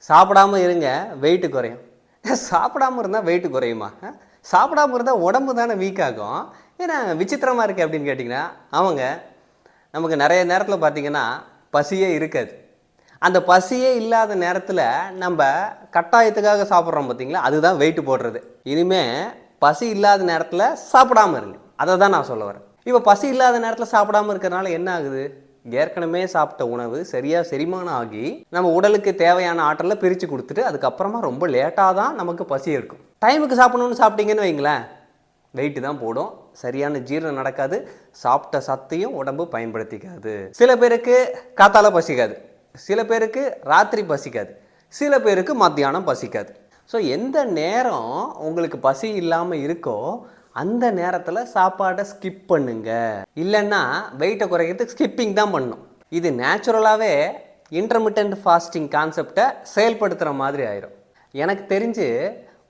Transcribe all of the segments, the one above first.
சாப்பிடாம இருங்க வெயிட்டு குறையும். சாப்பிடாம இருந்தால் வெயிட்டு குறையுமா? சாப்பிடாம இருந்தால் உடம்பு தானே வீக் ஆகும். ஏன்னா விசித்திரமாக இருக்குது அப்படின்னு கேட்டிங்கன்னா, ஆமாங்க. நமக்கு நிறைய நேரத்தில் பார்த்திங்கன்னா பசியே இருக்காது. அந்த பசியே இல்லாத நேரத்தில் நம்ம கட்டாயத்துக்காக சாப்பிட்றோம் பார்த்திங்களா, அதுதான் வெயிட்டு போடுறது. இனிமேல் பசி இல்லாத நேரத்தில் சாப்பிடாமல் இருங்க. அதை தான் நான் சொல்ல வரேன். இப்போ பசி இல்லாத நேரத்தில் சாப்பிடாமல் இருக்கிறனால என்ன ஆகுது? ஏற்கனவே சாப்பிட்ட உணவு சரியாக செரிமானம் ஆகி நம்ம உடலுக்கு தேவையான ஆற்றலை பிரித்து கொடுத்துட்டு அதுக்கப்புறமா ரொம்ப லேட்டாக தான் நமக்கு பசி எடுக்கும். டைமுக்கு சாப்பிடணும்னு சாப்பிட்டீங்கன்னு வைங்களேன், வெயிட்டு தான் போடும், சரியான ஜீரணம் நடக்காது, சாப்பிட்ட சத்தையும் உடம்பு பயன்படுத்திக்காது. சில பேருக்கு காத்தால பசிக்காது, சில பேருக்கு ராத்திரி பசிக்காது, சில பேருக்கு மத்தியானம் பசிக்காது. ஸோ எந்த நேரம் உங்களுக்கு பசி இல்லாமல் இருக்கோ அந்த நேரத்தில் சாப்பாடை ஸ்கிப் பண்ணுங்க. இல்லைன்னா வெயிட்டை குறைக்கிறதுக்கு ஸ்கிப்பிங் தான் பண்ணணும். இது நேச்சுரலாகவே இன்டர்மிட்டன்ட் ஃபாஸ்டிங் கான்செப்டை செயல்படுத்துகிற மாதிரி ஆயிரும். எனக்கு தெரிஞ்சு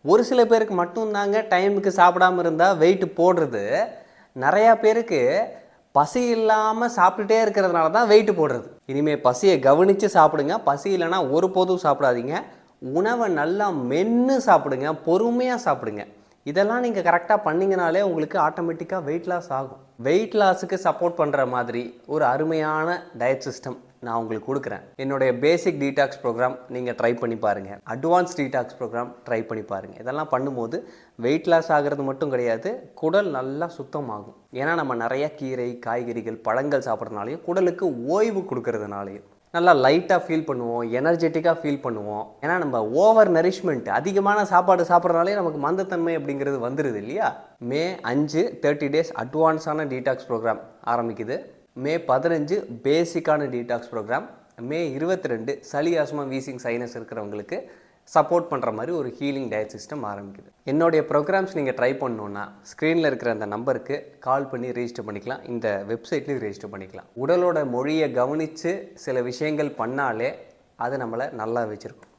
ஒரு சில பேருக்கு மட்டும்தாங்க டைமுக்கு சாப்பிடாமல் இருந்தால் வெயிட்டு போடுறது. நிறையா பேருக்கு பசி இல்லாமல் சாப்பிட்டுட்டே இருக்கிறதுனால தான் வெயிட்டு போடுறது. இனிமேல் பசியை கவனித்து சாப்பிடுங்க. பசி இல்லைன்னா ஒருபோதும் சாப்பிடாதீங்க. உணவை நல்லா மென்று சாப்பிடுங்க, பொறுமையாக சாப்பிடுங்க. இதெல்லாம் நீங்கள் கரெக்டாக பண்ணிங்கனாலே உங்களுக்கு ஆட்டோமேட்டிக்காக வெயிட் லாஸ் ஆகும். வெயிட் லாஸுக்கு சப்போர்ட் பண்ணுற மாதிரி ஒரு அருமையான டயட் சிஸ்டம் நான் உங்களுக்கு கொடுக்குறேன். என்னுடைய பேசிக் டீடாக்ஸ் ப்ரோக்ராம் நீங்கள் ட்ரை பண்ணி பாருங்கள், அட்வான்ஸ் டீடாக்ஸ் ப்ரோக்ராம் ட்ரை பண்ணி பாருங்கள். இதெல்லாம் பண்ணும்போது வெயிட் லாஸ் ஆகிறது மட்டும் கிடையாது, குடல் நல்லா சுத்தமாகும். ஏன்னா நம்ம நிறைய கீரை, காய்கறிகள், பழங்கள் சாப்பிட்றதுனாலையும் குடலுக்கு ஓய்வு கொடுக்கறதுனாலையும் நல்லா லைட்டாக ஃபீல் பண்ணுவோம், எனர்ஜெட்டிக்காக ஃபீல் பண்ணுவோம். ஏன்னா நம்ம ஓவர் நரிஷ்மெண்ட், அதிகமான சாப்பாடு சாப்பிட்றதுனாலே நமக்கு மந்தத்தன்மை அப்படிங்கிறது வந்துடுது இல்லையா. மே 5 30 days அட்வான்ஸான டீடாக்ஸ் ப்ரோக்ராம் ஆரம்பிக்குது. மே 15 பேசிக்கான டீடாக்ஸ் ப்ரோக்ராம். மே 22 சளி, ஆஸ்மா, வீசிங், சைனஸ் இருக்கிறவங்களுக்கு சப்போர்ட் பண்ணுற மாதிரி ஒரு ஹீலிங் டயட் சிஸ்டம் ஆரம்பிக்குது. என்னுடைய ப்ரோக்ராம்ஸ் நீங்கள் ட்ரை பண்ணணுன்னா ஸ்க்ரீனில் இருக்கிற அந்த நம்பருக்கு கால் பண்ணி ரெஜிஸ்டர் பண்ணிக்கலாம். இந்த வெப்சைட்லேயும் ரெஜிஸ்டர் பண்ணிக்கலாம். உடலோட மொழியை கவனித்து சில விஷயங்கள் பண்ணாலே அது நம்மளை நல்லா வச்சுருக்கும்.